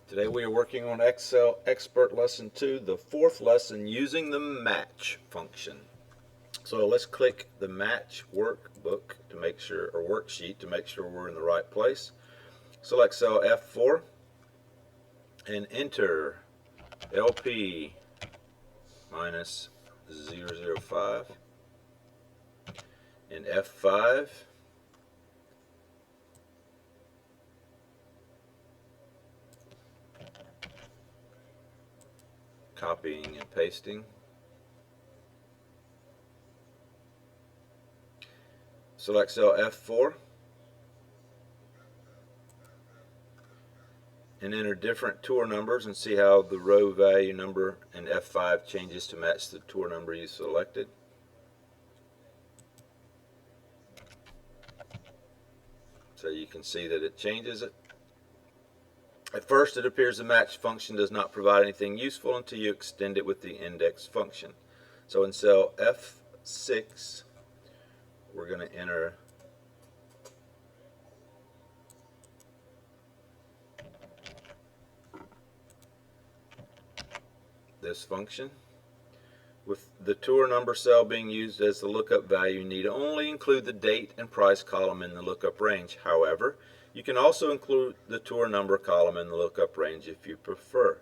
Today we are working on Excel Expert Lesson 2, the fourth lesson, using the match function. So let's click the match workbook to make sure, or worksheet to make sure we're in the right place. Select cell F4 and enter LP minus 005 and F5. Copying and pasting. Select cell F4 and enter different tour numbers and see how the row value number in F5 changes to match the tour number you selected. So you can see that it changes it. At first it appears the match function does not provide anything useful until you extend it with the index function. So in cell F6 we're going to enter this function. With the tour number cell being used as the lookup value, you need only include the date and price column in the lookup range. However, you can also include the tour number column in the lookup range if you prefer.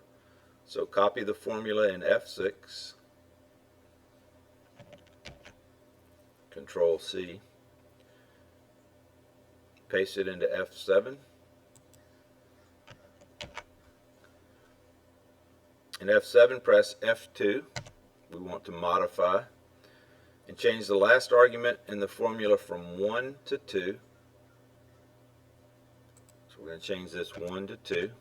So copy the formula in F6, Control C, paste it into F7. In F7, press F2. We want to modify and change the last argument in the formula from 1 to 2. So we're going to change this 1 to 2.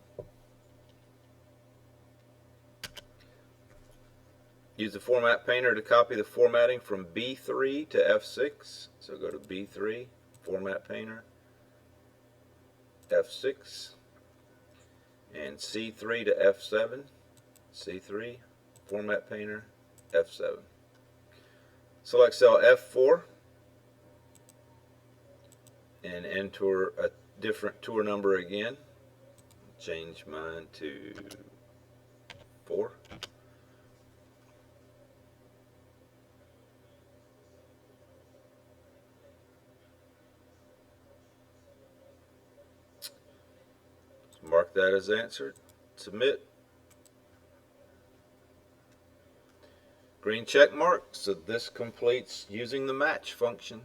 Use the Format Painter to copy the formatting from B3 to F6. So go to B3, Format Painter, F6, and C3 to F7, C3, Format Painter, F7. Select cell F4 and enter a different tour number again. Change mine to 4. Mark that as answered. Submit. Green check mark. So this completes using the match function.